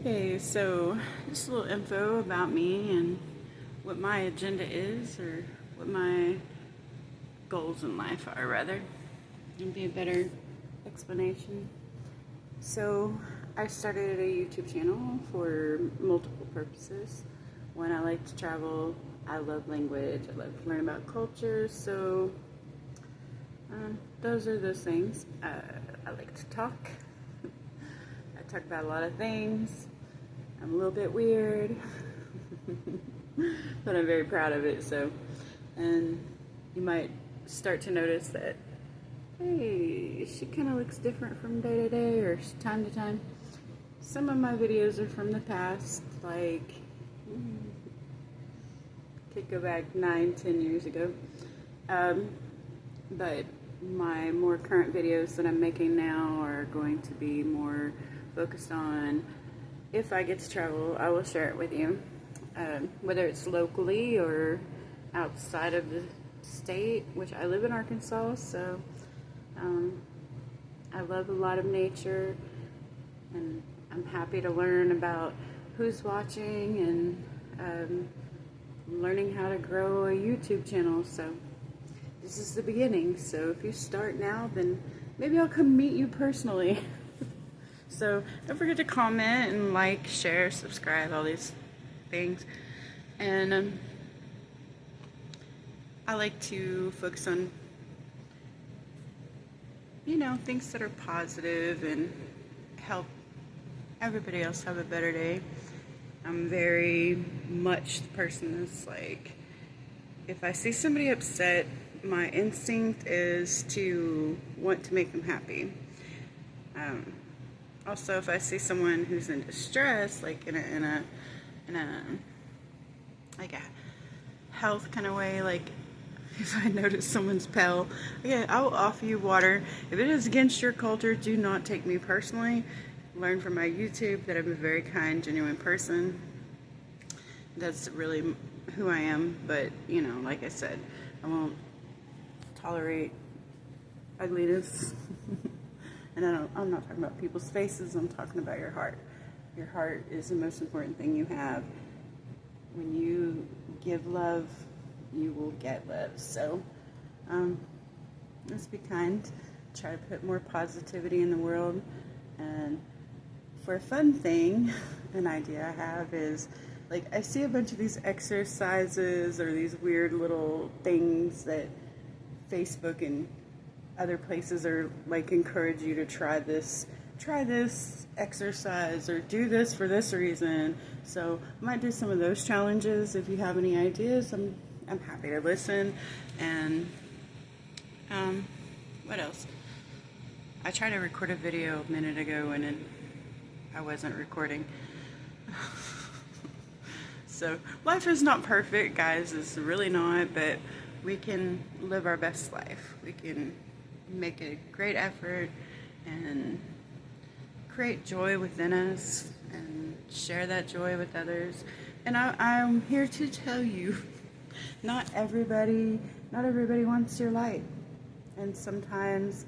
Okay, so just a little info about me and what my agenda is, or what my goals in life are, rather. It'd be a better explanation. So, I started a YouTube channel for multiple purposes. One, I like to travel. I love language. I love to learn about cultures. So, those are those things. I like to talk. I talk about a lot of things. I'm a little bit weird, but I'm very proud of it. So, and you might start to notice that, hey, she kind of looks different from day to day or time to time. Some of my videos are from the past, like, could go back 9-10 years ago. But my more current videos that I'm making now are going to be more focused on, if I get to travel, I will share it with you. Whether it's locally or outside of the state, which I live in Arkansas, so I love a lot of nature, and I'm happy to learn about who's watching and learning how to grow a YouTube channel. So this is the beginning. So if you start now, then maybe I'll come meet you personally. So don't forget to comment and like, share, subscribe, all these things. And I like to focus on, things that are positive and help everybody else have a better day. I'm very much the person that's like, if I see somebody upset, my instinct is to want to make them happy. Also, if I see someone who's in distress, like in a like a health kind of way, like if I notice someone's pale, yeah, I will offer you water. If it is against your culture, do not take me personally. Learn from my YouTube that I'm a very kind, genuine person. That's really who I am. But like I said, I won't tolerate ugliness. And I'm not talking about people's faces, I'm talking about your heart. Your heart is the most important thing you have. When you give love, you will get love. So, let's be kind. Try to put more positivity in the world. And for a fun thing, an idea I have is, like, I see a bunch of these exercises or these weird little things that Facebook and other places are like encourage you to try this exercise or do this for this reason. So I might do some of those challenges. If you have any ideas, I'm happy to listen. And what else? I tried to record a video a minute ago and I wasn't recording. So life is not perfect, guys. It's really not, but we can live our best life. We can make a great effort and create joy within us and share that joy with others. And I'm here to tell you, not everybody wants your light. And sometimes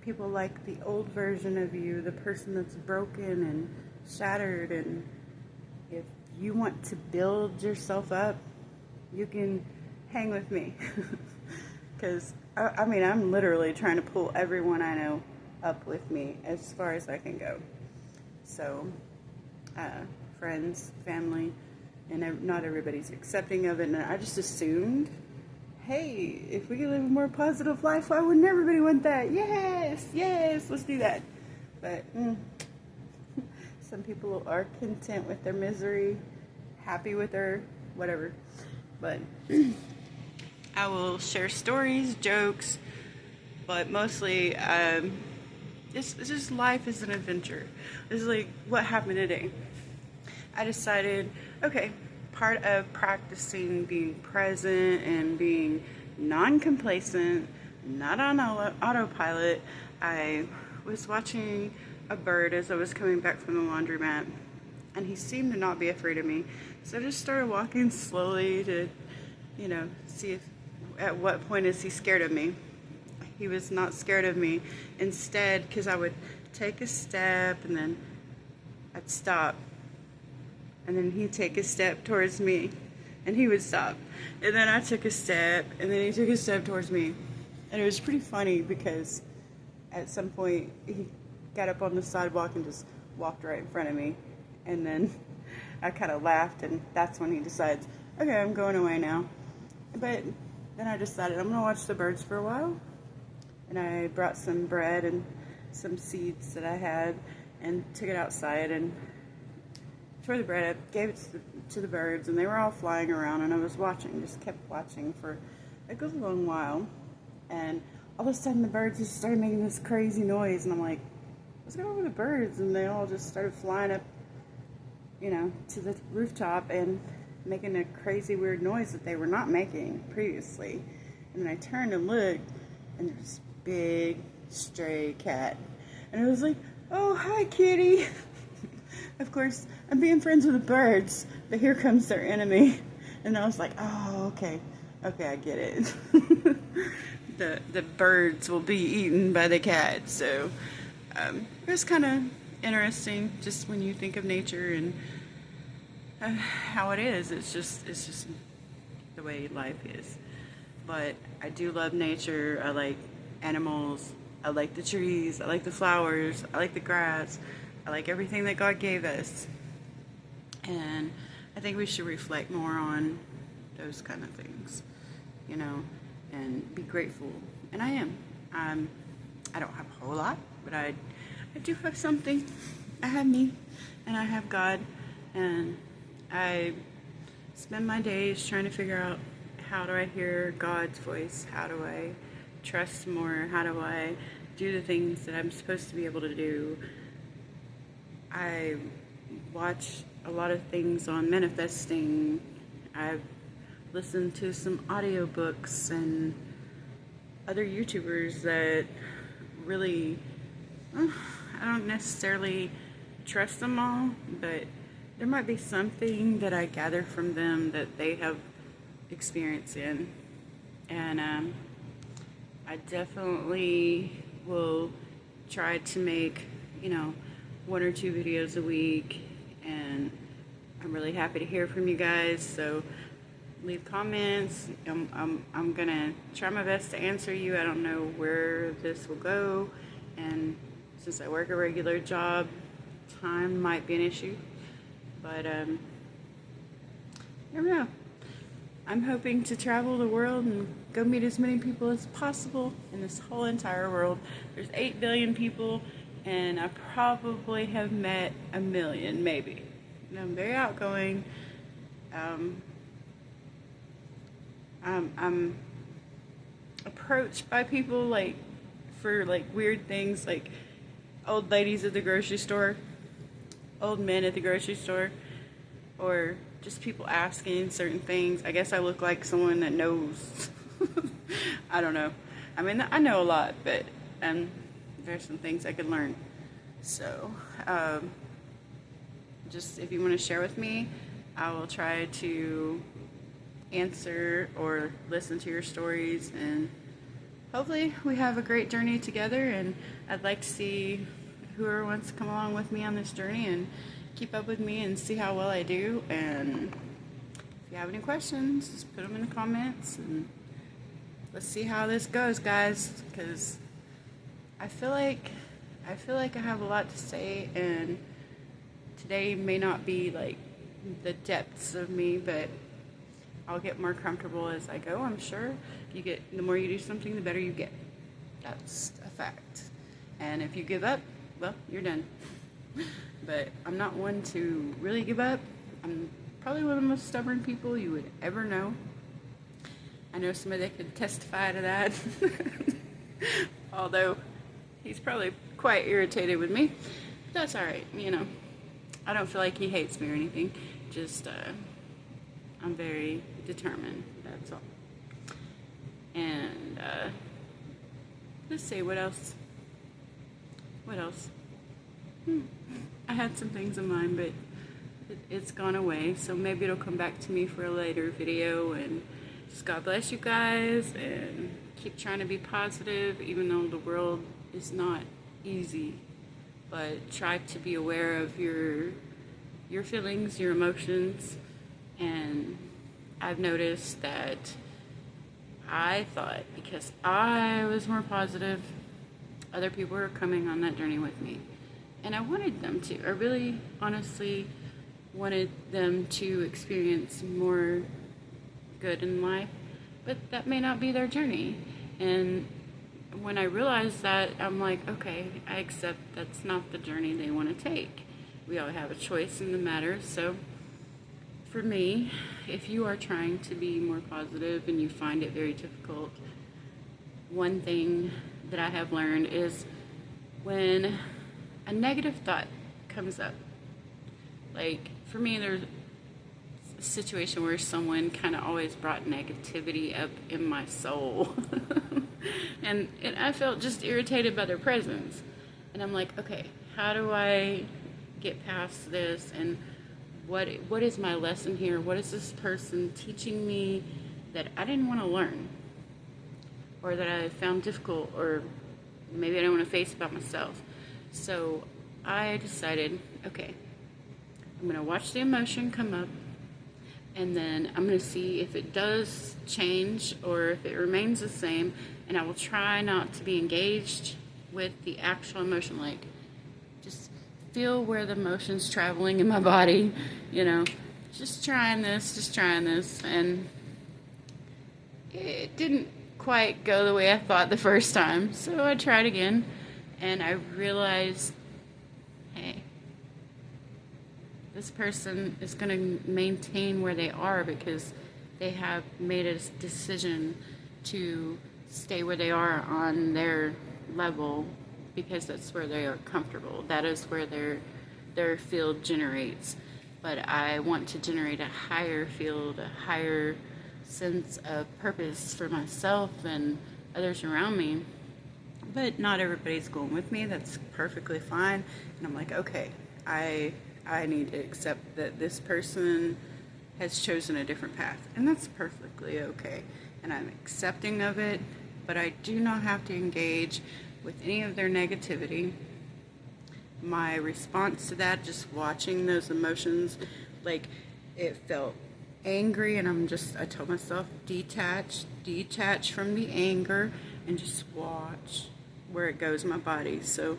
people like the old version of you, the person that's broken and shattered. And if you want to build yourself up, you can hang with me. Because I'm literally trying to pull everyone I know up with me as far as I can go. So, friends, family, and not everybody's accepting of it. And I just assumed, hey, if we could live a more positive life, why wouldn't everybody want that? Yes, let's do that. But some people are content with their misery, happy with their whatever. But I will share stories, jokes, but mostly it's just life is an adventure. It's like what happened today. I decided, okay, part of practicing being present and being non-complacent, not on autopilot, I was watching a bird as I was coming back from the laundromat, and he seemed to not be afraid of me. So I just started walking slowly to, see if at what point is he scared of me. He was not scared of me. Instead, because I would take a step and then I'd stop and then he'd take a step towards me, and he would stop. And then I took a step, and then he took a step towards me. And it was pretty funny because at some point he got up on the sidewalk and just walked right in front of me. And then I kind of laughed, and that's when he decides, okay, I'm going away now. But then I decided I'm going to watch the birds for a while. And I brought some bread and some seeds that I had and took it outside and tore the bread up, gave it to the birds, and they were all flying around, and I was watching, just kept watching for a good long while. And all of a sudden the birds just started making this crazy noise, and I'm like, what's going on with the birds? And they all just started flying up, you know, to the rooftop and making a crazy weird noise that they were not making previously. And then I turned and looked, and there's this big stray cat, and I was like, oh, hi, kitty. Of course, I'm being friends with the birds, but here comes their enemy. And I was like, oh, okay, I get it. The birds will be eaten by the cat. So it was kind of interesting, just when you think of nature and how it is. It's just the way life is. But I do love nature. I like animals. I like the trees. I like the flowers. I like the grass. I like everything that God gave us. And I think we should reflect more on those kind of things, you know, and be grateful. And I am. I don't have a whole lot, but I do have something. I have me, and I have God, and I spend my days trying to figure out, how do I hear God's voice? How do I trust more? How do I do the things that I'm supposed to be able to do? I watch a lot of things on manifesting. I've listened to some audiobooks and other YouTubers that really, I don't necessarily trust them all, but there might be something that I gather from them that they have experience in. And I definitely will try to make, you know, 1 or 2 videos a week, and I'm really happy to hear from you guys. So leave comments. I'm gonna try my best to answer you. I don't know where this will go, and since I work a regular job, time might be an issue, but I don't know. I'm hoping to travel the world and go meet as many people as possible in this whole entire world. There's 8 billion people, and I probably have met 1 million, maybe. And I'm very outgoing. I'm approached by people like for like weird things, like old ladies at the grocery store, old men at the grocery store, or just people asking certain things. I guess I look like someone that knows. I don't know. I mean, I know a lot, but there's some things I could learn. So, just if you want to share with me, I will try to answer or listen to your stories, and hopefully we have a great journey together. And I'd like to see whoever wants to come along with me on this journey and keep up with me and see how well I do. And if you have any questions, just put them in the comments, and let's see how this goes, guys, because I feel like I have a lot to say, and today may not be like the depths of me, but I'll get more comfortable as I go. I'm sure the more you do something, the better you get. That's a fact. And if you give up, well, you're done. But I'm not one to really give up. I'm probably one of the most stubborn people you would ever know. I know somebody that could testify to that. Although he's probably quite irritated with me. That's alright, you know. I don't feel like he hates me or anything. Just, I'm very determined. That's all. And, let's see, what else? I had some things in mind, but it's gone away. So maybe it'll come back to me for a later video. And just God bless you guys, and keep trying to be positive, even though the world is not easy. But try to be aware of your your feelings, your emotions, and I've noticed that I thought because I was more positive, other people were coming on that journey with me. And I wanted them to. I really, honestly wanted them to experience more good in life, but that may not be their journey. And when I realized that, I'm like, okay, I accept that's not the journey they want to take. We all have a choice in the matter. So for me, if you are trying to be more positive and you find it very difficult, one thing that I have learned is when a negative thought comes up, like for me, there's a situation where someone kind of always brought negativity up in my soul. and I felt just irritated by their presence. And I'm like, okay, how do I get past this? And what is my lesson here? What is this person teaching me that I didn't want to learn? Or that I found difficult, or maybe I don't want to face about myself. So I decided, okay, I'm going to watch the emotion come up, and then I'm going to see if it does change or if it remains the same, and I will try not to be engaged with the actual emotion, like just feel where the emotion's traveling in my body, just trying this, and it didn't quite go the way I thought the first time, so I tried again, and I realized, hey, this person is going to maintain where they are because they have made a decision to stay where they are on their level because that's where they are comfortable. That is where their field generates. But I want to generate a higher field, a higher sense of purpose for myself and others around me. But not everybody's going with me. That's perfectly fine. And I'm like, okay, I need to accept that this person has chosen a different path. And that's perfectly okay. And I'm accepting of it, but I do not have to engage with any of their negativity. My response to that, just watching those emotions, like it felt angry, and I told myself, detach from the anger and just watch where it goes in my body. So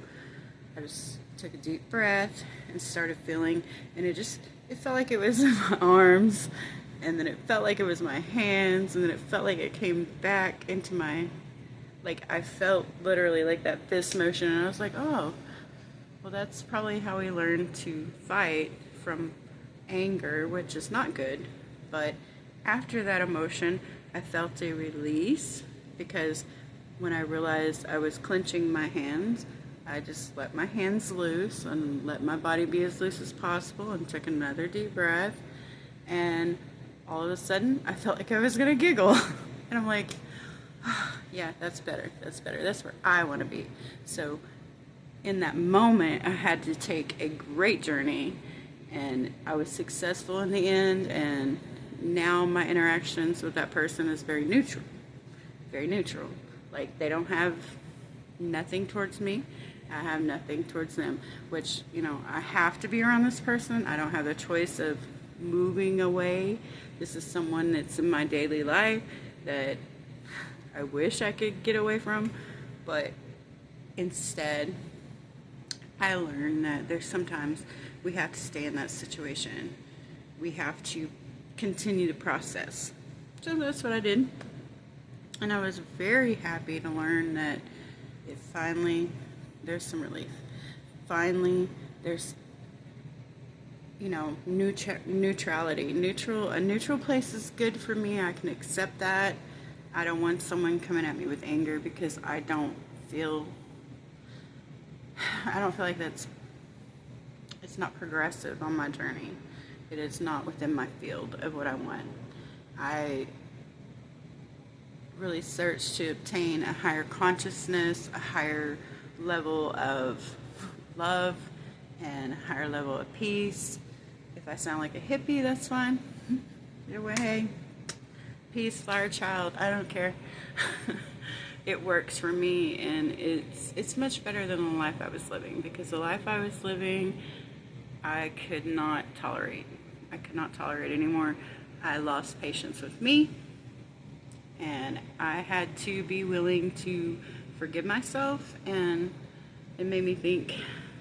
I just took a deep breath and started feeling, and it felt like it was my arms, and then it felt like it was my hands, and then it felt like it came back into my, like I felt literally like that fist motion, and I was like, oh, well, that's probably how we learn to fight, from anger, which is not good. But after that emotion, I felt a release, because when I realized I was clenching my hands, I just let my hands loose and let my body be as loose as possible and took another deep breath. And all of a sudden, I felt like I was going to giggle. And I'm like, oh, yeah, that's better. That's where I want to be. So in that moment, I had to take a great journey, and I was successful in the end. And now my interactions with that person is very neutral. Very neutral. Like, they don't have nothing towards me. I have nothing towards them, which, I have to be around this person. I don't have the choice of moving away. This is someone that's in my daily life that I wish I could get away from, but instead, I learned that there's sometimes we have to stay in that situation. We have to continue to process. So that's what I did. And I was very happy to learn that there's some relief. Finally, there's, neutrality. A neutral place is good for me. I can accept that. I don't want someone coming at me with anger, because I don't feel like it's not progressive on my journey. It is not within my field of what I want. I really search to obtain a higher consciousness, a higher level of love, and a higher level of peace. If I sound like a hippie, that's fine. Either way, hey, peace, flower child, I don't care. It works for me, and it's much better than the life I was living, because the life I was living, I could not tolerate. I could not tolerate anymore. I lost patience with me, and I had to be willing to forgive myself. And it made me think,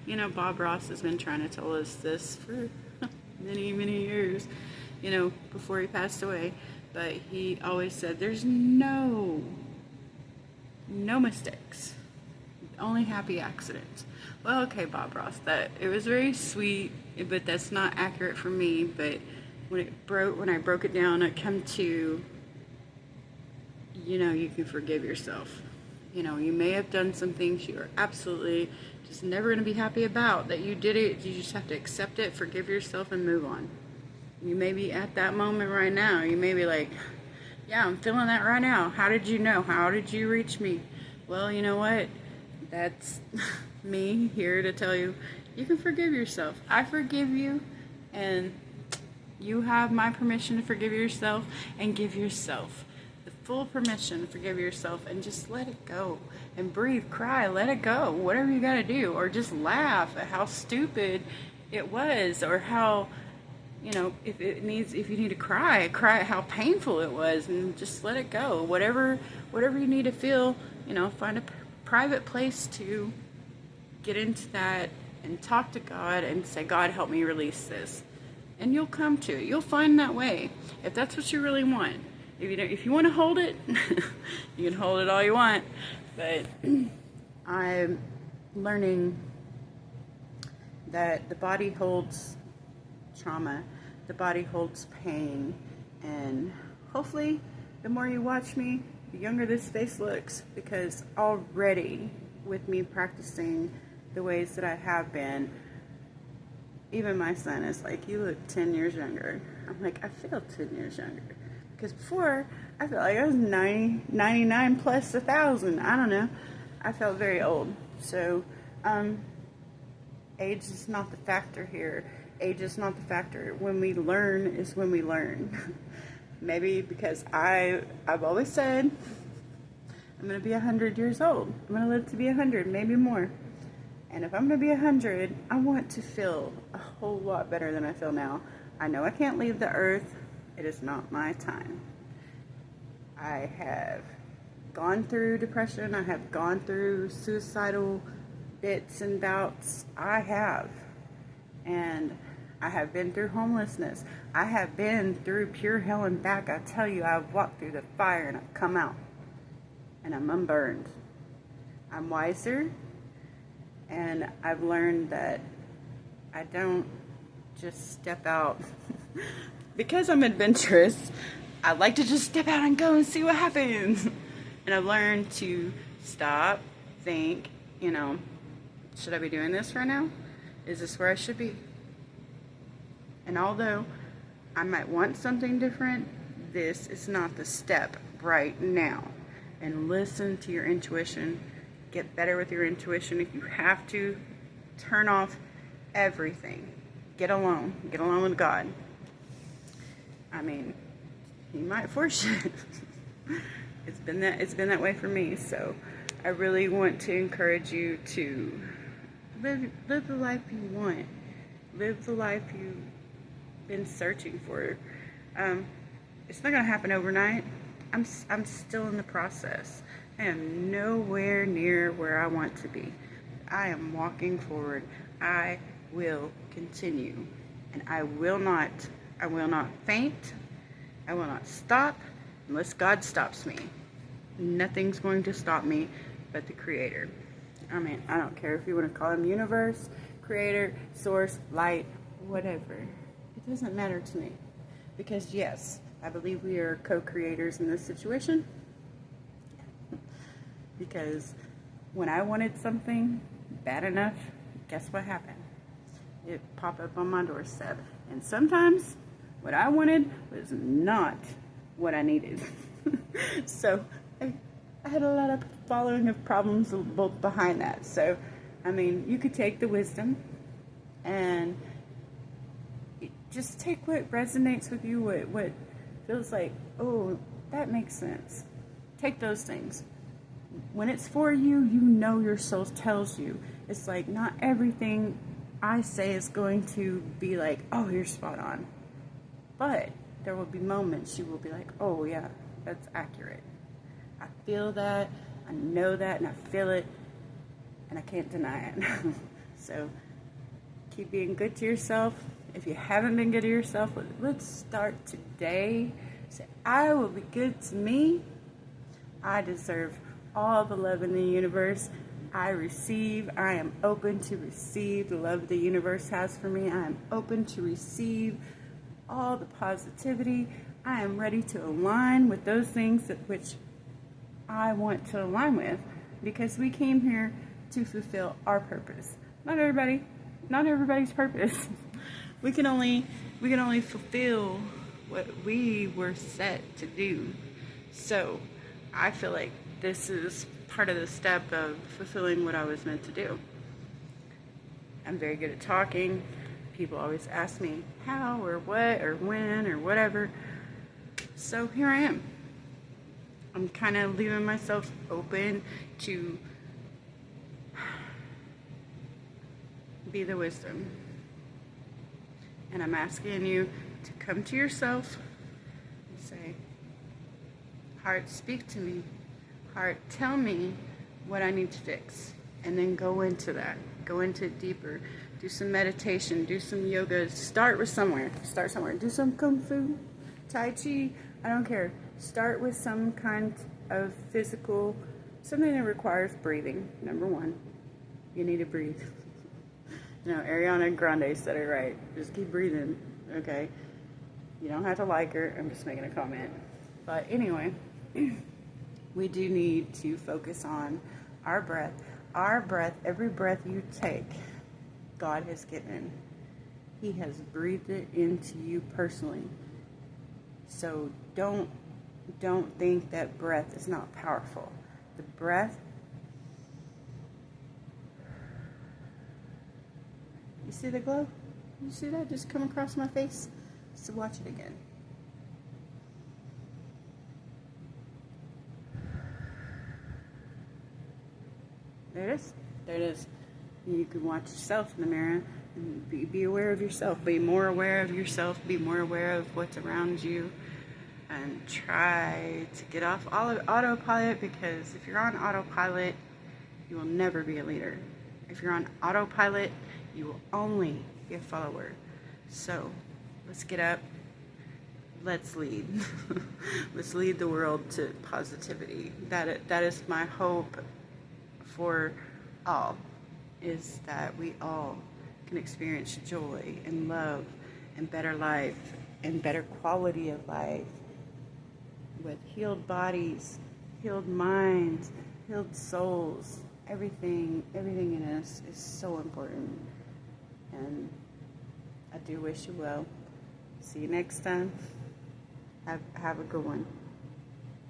you know, Bob Ross has been trying to tell us this for many, many years, you know, before he passed away. But he always said, there's no mistakes, only happy accidents. Well, okay, Bob Ross, that it was very sweet, but that's not accurate for me. But when I broke it down, it come to, you know, you can forgive yourself. You know, you may have done some things you are absolutely just never going to be happy about, that you did it. You just have to accept it, forgive yourself, and move on. You may be at that moment right now. You may be like, yeah, I'm feeling that right now. How did you know? How did you reach me? Well, you know what? That's me here to tell you, you can forgive yourself. I forgive you, and you have my permission to forgive yourself, and give yourself the full permission to forgive yourself, and just let it go, and breathe, cry, let it go, whatever you gotta do, or just laugh at how stupid it was, or how, you know, if you need to cry at how painful it was, and just let it go. Whatever you need to feel, you know, find a private place to get into that and talk to God and say, God, help me release this. And you'll come to it. You'll find that way, if that's what you really want. If you want to hold it, you can hold it all you want. But I'm learning that the body holds trauma, the body holds pain, and hopefully the more you watch me, the younger this face looks, because already with me practicing the ways that I have been, even my son is like, you look 10 years younger. I'm like, I feel 10 years younger. Because before, I felt like I was 99 plus 1,000. I don't know. I felt very old. So, age is not the factor here. Age is not the factor. When we learn is when we learn. Maybe because I've always said, I'm going to be 100 years old. I'm going to live to be 100, maybe more. And if I'm going to be 100, I want to feel a whole lot better than I feel now. I know I can't leave the earth. It is not my time. I have gone through depression. I have gone through suicidal bits and bouts. I have. And I have been through homelessness. I have been through pure hell and back. I tell you, I've walked through the fire and I've come out. And I'm unburned. I'm wiser. And I've learned that I don't just step out. Because I'm adventurous, I like to just step out and go and see what happens. And I've learned to stop, think, you know, should I be doing this right now? Is this where I should be? And although I might want something different, this is not the step right now. And listen to your intuition. Get better with your intuition. If you have to, turn off everything. Get alone. Get alone with God. I mean, He might force you. It's been that way for me. So I really want to encourage you to live the life you want. Live the life you've been searching for. It's not gonna happen overnight. I'm still in the process. I am nowhere near where I want to be. I am walking forward. I will continue, and I will not faint. I will not stop unless God stops me. Nothing's going to stop me but the Creator. I mean, I don't care if you want to call Him universe, Creator, source, light, whatever. It doesn't matter to me, because yes, I believe we are co-creators in this situation. Because when I wanted something bad enough, guess what happened? It popped up on my doorstep. And sometimes what I wanted was not what I needed. So I had a lot of following of problems both behind that. So, I mean, you could take the wisdom and just take what resonates with you, what feels like, oh, that makes sense. Take those things. When it's for you, you know your soul tells you. It's like, not everything I say is going to be like, oh, you're spot on. But there will be moments you will be like, oh yeah, that's accurate. I feel that, I know that, and I feel it, and I can't deny it. So keep being good to yourself. If you haven't been good to yourself, let's start today. Say, I will be good to me. I deserve all the love in the universe. I am open to receive the love the universe has for me. I am open to receive all the positivity. I am ready to align with those things that which I want to align with, because we came here to fulfill our purpose. Not everybody's purpose. We can only fulfill what we were set to do. So I feel like this is part of the step of fulfilling what I was meant to do. I'm very good at talking. People always ask me how or what or when or whatever. So here I am. I'm kind of leaving myself open to be the wisdom. And I'm asking you to come to yourself and say, heart, speak to me. Heart, tell me what I need to fix. And then go into that. Go into it deeper. Do some meditation. Do some yoga. Start somewhere. Do some kung fu, tai chi. I don't care. Start with some kind of physical, something that requires breathing. Number one, you need to breathe. Ariana Grande said it right. Just keep breathing, okay? You don't have to like her. I'm just making a comment. But anyway, we do need to focus on our breath. Our breath, every breath you take, God has given. He has breathed it into you personally. So don't think that breath is not powerful. The breath, you see the glow? You see that just come across my face? So watch it again. There it is. There it is. You can watch yourself in the mirror and be aware of yourself. Be more aware of yourself. Be more aware of what's around you. And try to get off autopilot, because if you're on autopilot, you will never be a leader. If you're on autopilot, you will only be a follower. So let's get up. Let's lead. Let's lead the world to positivity. That is my hope for all, is that we all can experience joy and love and better life and better quality of life with healed bodies, healed minds, healed souls. Everything in us is so important. And I do wish you well. See you next time. Have a good one.